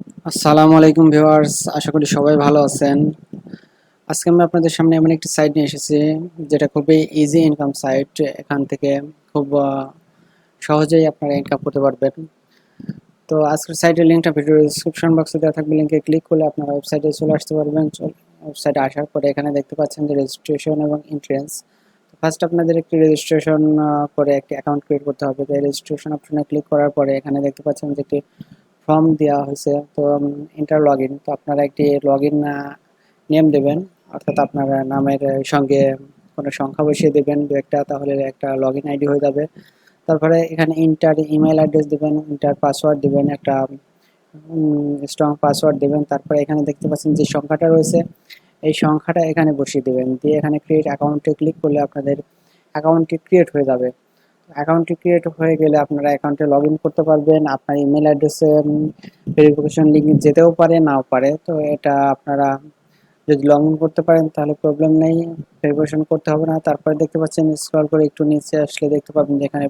আসসালামু আলাইকুম ভিউয়ার্স, আশা করি সবাই ভালো আছেন। আজকে আমি আপনাদের সামনে এমন একটি সাইট নিয়ে এসেছি যেটা খুবই ইজি ইনকাম সাইট। এখান থেকে খুব সহজেই আপনারা ইনকাম করতে পারবেন। তো আজকের সাইটের লিঙ্কটা ভিডিও ডিসক্রিপশন বক্সে দেওয়া থাকবে, লিঙ্কে ক্লিক করলে আপনারা ওয়েবসাইটে চলে আসতে পারবেন। ওয়েবসাইটে আসার পরে এখানে দেখতে পাচ্ছেন যে রেজিস্ট্রেশন এবং এন্ট্রেন্স। ফার্স্ট আপনাদের একটি রেজিস্ট্রেশন করে একটি অ্যাকাউন্ট ক্রিয়েট করতে হবে। তো রেজিস্ট্রেশন অপশনে ক্লিক করার পরে এখানে দেখতে পাচ্ছেন যে একটি ফর্ম দেওয়া হয়েছে। তো ইন্টার লগ ইন, তো আপনারা একটি লগ ইন নেম দেবেন, অর্থাৎ আপনার নামের সঙ্গে কোনো সংখ্যা বসিয়ে দেবেন দু একটা, তাহলে একটা লগ ইন আইডি হয়ে যাবে। তারপরে এখানে ইন্টার ইমেল অ্যাড্রেস দেবেন, ইন্টার পাসওয়ার্ড দেবেন, একটা স্ট্রং পাসওয়ার্ড দেবেন। তারপরে এখানে দেখতে পাচ্ছেন যে সংখ্যাটা রয়েছে, এই সংখ্যাটা এখানে বসিয়ে দেবেন, দিয়ে এখানে ক্রিয়েট অ্যাকাউন্টে ক্লিক করলে আপনাদের অ্যাকাউন্টটি ক্রিয়েট হয়ে যাবে। অ্যাকাউন্টটি ক্রিয়েট হয়ে গেলে আপনারা অ্যাকাউন্টে লগ ইন করতে পারবেন। আপনার ইমেল অ্যাড্রেসে ভেরিফিকেশন লিঙ্ক যেতেও পারে, নাও পারে। তো এটা আপনারা যদি লগ ইন করতে পারেন তাহলে প্রবলেম নেই, ভেরিফিকেশন করতে হবে না। তারপরে দেখতে পাচ্ছেন স্ক্রল করে একটু নিচে আসলে দেখতে পাবেন যেখানে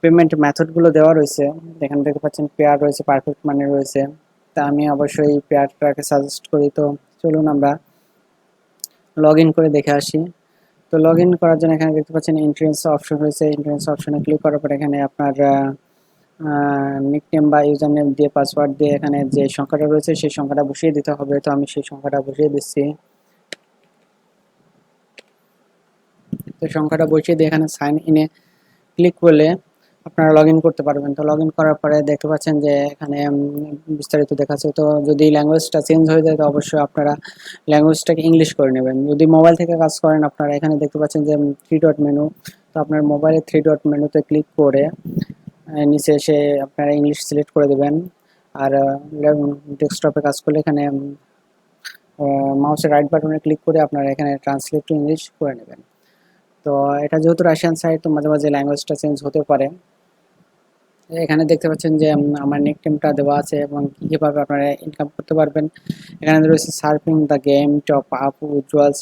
পেমেন্ট মেথডগুলো দেওয়া রয়েছে। এখানে দেখতে পাচ্ছেন পেয়ার রয়েছে, পারফেক্ট মানি রয়েছে। তা আমি অবশ্যই পেয়ারটাকে সাজেস্ট করি। তো চলুন আমরা লগ ইন করে দেখে আসি। তো লগ ইন করার জন্য এখানে দেখতে পাচ্ছেন এন্ট্রেন্স অপশন রয়েছে। এন্ট্রেন্স অপশনে ক্লিক করার পর এখানে আপনার নিকনেম বা ইউজার নেম দিয়ে পাসওয়ার্ড দিয়ে এখানে যে সংখ্যাটা রয়েছে সেই সংখ্যাটা বসিয়ে দিতে হবে। তো আমি সেই সংখ্যাটা বসিয়ে দিচ্ছি। তো সংখ্যাটা বসিয়ে দিয়ে এখানে সাইন ইনে ক্লিক করলে আপনারা লগ ইন করতে পারবেন। তো লগ ইন করার পরে দেখতে পাচ্ছেন যে এখানে বিস্তারিত দেখাচ্ছে। তো যদি ল্যাঙ্গুয়েজটা চেঞ্জ হয়ে যায় তো অবশ্যই আপনারা ল্যাঙ্গুয়েজটাকে ইংলিশ করে নেবেন। যদি মোবাইল থেকে কাজ করেন আপনারা এখানে দেখতে পাচ্ছেন যে থ্রি ডট মেনু। তো আপনার মোবাইলে থ্রি ডট মেনুতে ক্লিক করে নিচে এসে আপনারা ইংলিশ সিলেক্ট করে দেবেন। আর ডেস্কটপে কাজ করলে এখানে মাউসের রাইট বাটনে ক্লিক করে আপনারা এখানে ট্রান্সলেট টু ইংলিশ করে নেবেন। তো এটা যেহেতু রাশিয়ান সাইট, তো মাঝে মাঝে ল্যাঙ্গুয়েজটা চেঞ্জ হতে পারে। এখানে দেখতে পাচ্ছেন যে আমার নিকনেমটা দেওয়া আছে এবং কীভাবে আপনারা ইনকাম করতে পারবেন। এখানে রয়েছে surfing the game, top up, withdrawals,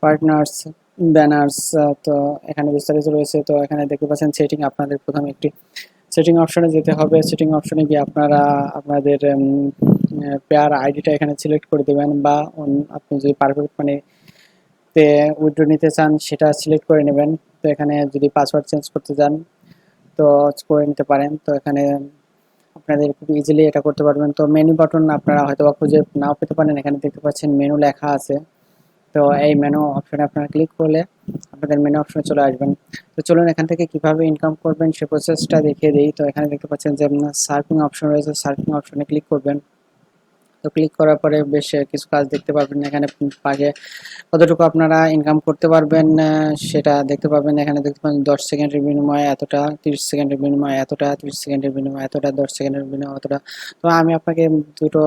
partners, banners. তো এখানে বিস্তারিত রয়েছে। তো এখানে দেখতে পাচ্ছেন সেটিং, আপনাদের প্রথমে একটি সেটিং অপশনে যেতে হবে। সেটিং অপশনে গিয়ে আপনারা আপনাদের পেয়ার আইডিটা এখানে সিলেক্ট করে দেবেন, বা আপনি যদি পারফেক্ট মানে তে উইথড্র নিতে চান সেটা সিলেক্ট করে নেবেন। তো এখানে যদি পাসওয়ার্ড চেঞ্জ করতে চান তো করে নিতে পারেন। তো এখানে আপনাদের খুব ইজিলি এটা করতে পারবেন। তো মেনু বাটন আপনারা হয়তো বা খুঁজে নাও পেতে পারেন, এখানে দেখতে পাচ্ছেন মেনু লেখা আছে। তো এই মেনু অপশনে আপনারা ক্লিক করলে আপনাদের মেনু অপশনে চলে আসবেন। তো চলুন এখান থেকে কিভাবে ইনকাম করবেন সে প্রসেসটা দেখিয়ে দিই। তো এখানে দেখতে পাচ্ছেন যে সার্ফিং অপশন রয়েছে, সার্ফিং অপশনে ক্লিক করবেন। তো ক্লিক করার পরে বেশ কিছু কাজ দেখতে পাবেন। এখানে পাশে কতটুকু আপনারা ইনকাম করতে পারবেন সেটা দেখতে পাবেন। এখানে দেখতে পাবেন 10 সেকেন্ডের বিনিময়ে এতটা, 30 সেকেন্ডের বিনিময়ে এতটা, 30 সেকেন্ডের বিনিময়ে এতটা, 10 সেকেন্ডের বিনিময়ে অতটা। তো আমি আপনাকে দুটো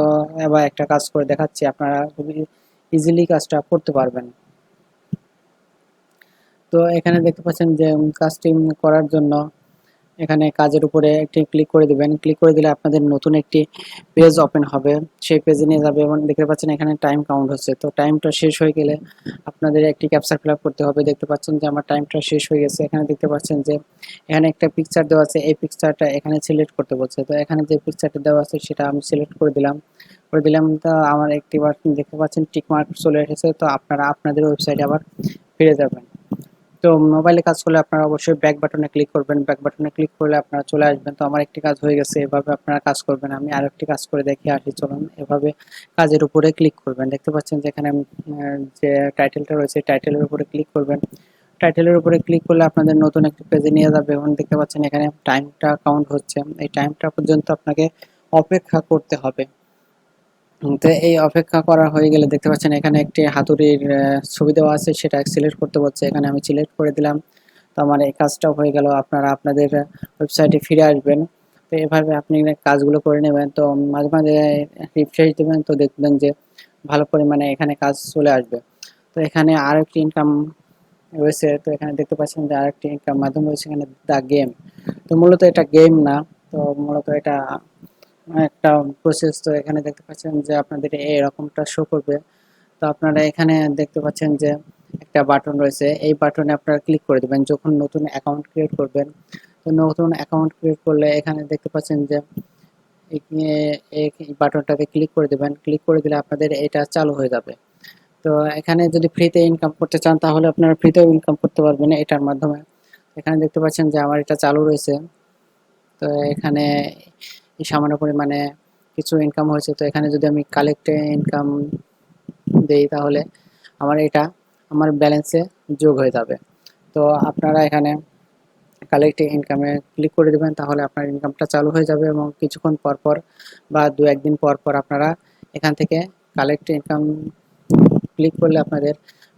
বা একটা কাজ করে দেখাচ্ছি, আপনারা খুবই ইজিলি কাজটা করতে পারবেন। তো এখানে দেখতে পাচ্ছেন যে কাজটি করার জন্য এখানে কাজের উপরে একটি ক্লিক করে দিবেন। ক্লিক করে দিলে আপনাদের নতুন একটি পেজ ওপেন হবে, সেই পেজে নিয়ে যাবে এবং দেখতে পাচ্ছেন এখানে টাইম কাউন্ট হচ্ছে। তো টাইমটা শেষ হয়ে গেলে আপনাদের একটি ক্যাপচা ফিল আপ করতে হবে। দেখতে পাচ্ছেন যে আমার টাইমটা শেষ হয়ে গেছে। এখানে দেখতে পাচ্ছেন যে এখানে একটা পিকচার দেওয়া আছে, এই পিকচারটা এখানে সিলেক্ট করতে বলছে। তো এখানে যে পিকচারটা দেওয়া আছে সেটা আমি সিলেক্ট করে দিলাম। তো আমার একটি বার দেখতে পাচ্ছেন টিক মার্ক চলে এসেছে। তো আপনারা আপনাদের ওয়েবসাইটে আবার ফিরে যাবেন। তো মোবাইলে কাজ করলে আপনারা অবশ্যই ব্যাক বাটনে ক্লিক করবেন। ব্যাক বাটনে ক্লিক করলে আপনারা চলে আসবেন। তো আমার একটি কাজ হয়ে গেছে, এভাবে আপনারা কাজ করবেন। আমি আরেকটি কাজ করে দেখিয়ে আসি, চলুন। এভাবে কাজের উপরে ক্লিক করবেন। দেখতে পাচ্ছেন যে এখানে যে টাইটেলটা রয়েছে টাইটেলের উপরে ক্লিক করবেন। টাইটেলের উপরে ক্লিক করলে আপনাদের নতুন একটি পেজে নিয়ে যাবে এবং দেখতে পাচ্ছেন এখানে টাইমটা কাউন্ট হচ্ছে। এই টাইমটা পর্যন্ত আপনাকে অপেক্ষা করতে হবে। তো এই অপেক্ষা করা হয়ে গেলে দেখতে পাচ্ছেন এখানে একটি হাতুড়ির ছবি দেওয়া আছে, সেটা সিলেক্ট করতে বলছে। এখানে আমি সিলেক্ট করে দিলাম। তো আমার এই কাজটাও হয়ে গেল। আপনারা আপনাদের ওয়েবসাইটে ফিরে আসবেন। তো এভাবে আপনি কাজগুলো করে নেবেন। তো মাঝে মাঝে রিফ্রেশ দেবেন, তো দেখবেন যে ভালো পরিমাণে এখানে কাজ চলে আসবে। তো এখানে আর একটি ইনকাম রয়েছে। তো এখানে দেখতে পাচ্ছেন যে আরেকটি ইনকাম মাধ্যম রয়েছে এখানে দ্য গেম। তো মূলত এটা গেম না, তো মূলত এটা একটা প্রসেস। তো এখানে দেখতে পাচ্ছেন যে আপনাদের এরকমটা শো করবে। তো আপনারা এখানে দেখতে পাচ্ছেন যে একটা বাটন রয়েছে, এই বাটনে আপনারা ক্লিক করে দেবেন যখন নতুন অ্যাকাউন্ট ক্রিয়েট করবেন। তো নতুন অ্যাকাউন্ট ক্রিয়েট করলে এখানে দেখতে পাচ্ছেন যে এই বাটনটাতে ক্লিক করে দেবেন। ক্লিক করে দিলে আপনাদের এটা চালু হয়ে যাবে। তো এখানে যদি ফ্রিতে ইনকাম করতে চান তাহলে আপনারা ফ্রিতেও ইনকাম করতে পারবেন এটার মাধ্যমে। এখানে দেখতে পাচ্ছেন যে আমার এটা চালু রয়েছে। তো এখানে সামান্য পরিমাণে কিছু ইনকাম হয়েছে। তো এখানে যদি আমি কালেক্ট ইনকাম দেই তাহলে আমার এটা আমার ব্যালেন্সে যোগ হয়ে যাবে। তো আপনারা এখানে কালেক্ট ইনকামে ক্লিক করে দেবেন, তাহলে আপনার ইনকামটা চালু হয়ে যাবে এবং কিছুক্ষণ পর পর বা 2-1 দিন পর পর আপনারা এখান থেকে কালেক্ট ইনকাম ক্লিক করলে আপনাদের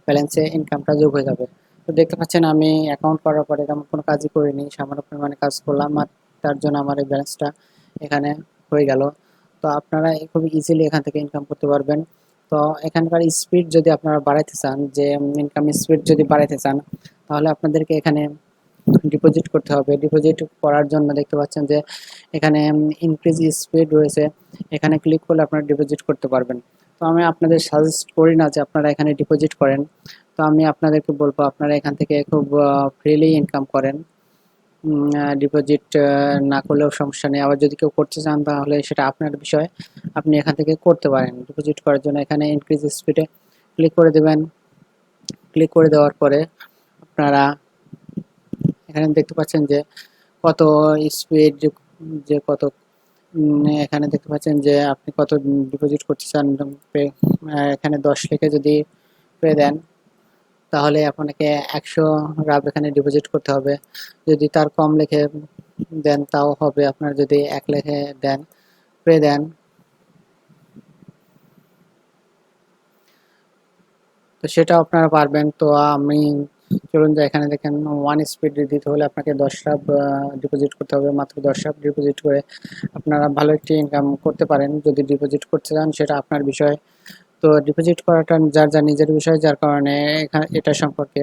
ব্যালেন্সে ইনকামটা যোগ হয়ে যাবে। তো দেখতে পাচ্ছেন আমি অ্যাকাউন্ট করার পরে তেমন কোনো কাজই করিনি, সামান্য পরিমাণে কাজ করলাম আর তার জন্য আমার এই ব্যালেন্সটা এখানে হয়ে গেল। তো আপনারা খুব ইজিলি এখান থেকে ইনকাম করতে পারবেন। তো এখানকার স্পিড যদি আপনারা বাড়াইতে চান, যে ইনকাম স্পিড যদি বাড়াইতে চান, তাহলে আপনাদেরকে এখানে ডিপোজিট করতে হবে। ডিপোজিট করার জন্য দেখতে পাচ্ছেন যে এখানে ইনক্রিজ স্পিড রয়েছে, এখানে ক্লিক করলে আপনারা ডিপোজিট করতে পারবেন। তো আমি আপনাদের সাজেস্ট করি না যে আপনারা এখানে ডিপোজিট করেন। তো আমি আপনাদেরকে বলবো আপনারা এখান থেকে খুব ফ্রিলি ইনকাম করেন। ডিপোজিট না করলেও সমস্যা নেই, আবার যদি কেউ করতে চান তাহলে সেটা আপনার বিষয়, আপনি এখান থেকে করতে পারেন। ডিপোজিট করার জন্য এখানে ইনক্রিজ স্পিডে ক্লিক করে দেবেন। ক্লিক করে দেওয়ার পরে আপনারা এখানে দেখতে পাচ্ছেন যে কত স্পিড, যে কত এখানে দেখতে পাচ্ছেন যে আপনি কত ডিপোজিট করতে চান। এখানে 10 লিখে যদি পে দেন তাহলে আপনাকে 100 রাব এখানে ডিপোজিট করতে হবে। যদি তার কম লিখে দেন তাও হবে। আপনার যদি 1 লিখে দেন পে দেন, তো সেটাও আপনারা পারবেন। তো আমি চলুন যে এখানে দেখেন 1 স্পিড দিতে হলে আপনাকে 10 রাব ডিপোজিট করতে হবে। মাত্র 10 রাব ডিপোজিট করে আপনারা ভালো একটি ইনকাম করতে পারেন। যদি ডিপোজিট করতে চান সেটা আপনার বিষয়। তো ডিপোজিট করাটা যার যার নিজের বিষয়, যার কারণে এখানে এটা সম্পর্কে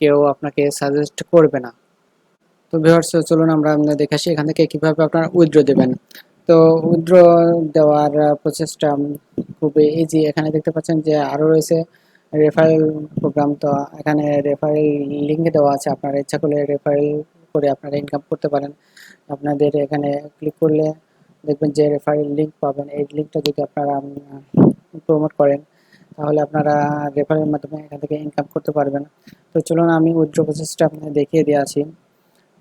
কেউ আপনাকে সাজেস্ট করবে না। তো ভিউয়ার্স চলুন আমরা দেখে আসি এখান থেকে কিভাবে আপনারা উইথড্র দেবেন। তো উইথড্র দেওয়ার প্রসেসটা খুবই ইজি। এখানে দেখতে পাচ্ছেন যে আরও রয়েছে রেফারেল প্রোগ্রাম। তো এখানে রেফারেল লিঙ্ক দেওয়া আছে, আপনারা ইচ্ছা করলে রেফারেল করে আপনারা ইনকাম করতে পারেন। আপনাদের এখানে ক্লিক করলে দেখবেন যে রেফারেল লিঙ্ক পাবেন। এই লিঙ্কটা যদি আপনারা প্রমোট করেন তাহলে আপনারা রেফারেলের মাধ্যমে এখান থেকে ইনকাম করতে পারবেন। তো চলুন আমি উইথড্র প্রসেসটা আপনাদের দেখিয়ে দিয়ে আছি।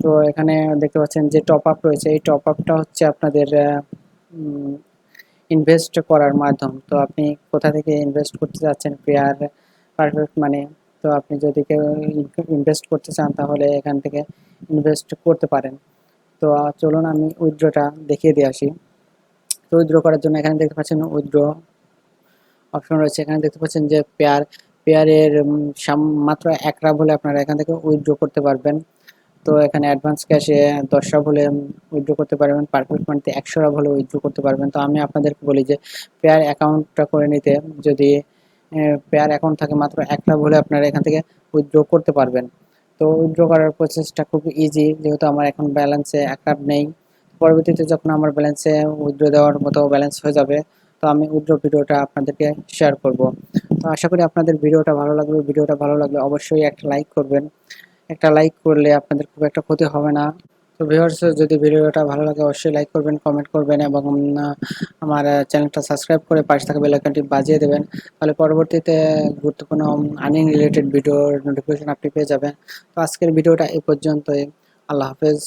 তো এখানে দেখতে পাচ্ছেন যে টপ আপ রয়েছে, এই টপ আপটা হচ্ছে আপনাদের ইনভেস্ট করার মাধ্যম। তো আপনি কোথা থেকে ইনভেস্ট করতে যাচ্ছেন, পেয়ার পারফেক্ট মানে। তো আপনি যদি কেউ ইনভেস্ট করতে চান তাহলে এখান থেকে ইনভেস্ট করতে পারেন। তো চলুন আমি উইথড্রটা দেখিয়ে দিয়ে আসি। তো উইথড্র করার জন্য এখানে দেখতে পাচ্ছেন উইথড্র অপশন রয়েছে। এখানে দেখতে পাচ্ছেন যে পেয়ারের মাত্র 1 রাব হলে আপনারা এখান থেকে উইথড্র করতে পারবেন। তো এখানে অ্যাডভান্স ক্যাশে 10 রাব হলে উইথড্র করতে পারবেন, পারফেক্ট মানিতে 100 রাব হলে উইথড্র করতে পারবেন। তো আমি আপনাদেরকে বলি যে পেয়ার অ্যাকাউন্টটা করে নিতে যদি পেয়ার অ্যাকাউন্ট থাকে মাত্র 1 রাব হলে আপনারা এখান থেকে উইথড্র করতে পারবেন। তো উইথড্র করার প্রসেসটা খুব ইজি, যেহেতু আমার এখন ব্যালেন্সে 1 রাব নেই। পরবর্তীতে যখন আমার ব্যালেন্সে উইথড্র দেওয়ার মতো ব্যালেন্স হয়ে যাবে তো আমি উইথড্র ভিডিওটা আপনাদেরকে শেয়ার করব। তো আশা করি আপনাদের ভিডিওটা ভালো লাগবে। ভিডিওটা ভালো লাগলে অবশ্যই একটা লাইক করবেন। একটা লাইক করলে আপনাদের খুব একটা ক্ষতি হবে না। তো ভিউয়ার্স যদি ভিডিওটা ভালো লাগে অবশ্যই লাইক করবেন, কমেন্ট করবেন এবং আমার চ্যানেলটা সাবস্ক্রাইব করে পাশে থাকা বেল আইকনটি বাজিয়ে দেবেন। তাহলে পরবর্তীতে গুরুত্বপূর্ণ আর্নিং রিলেটেড ভিডিওর নোটিফিকেশন আপনি পেয়ে যাবেন। তো আজকের ভিডিওটা এই পর্যন্তই। আল্লাহ হাফেজ।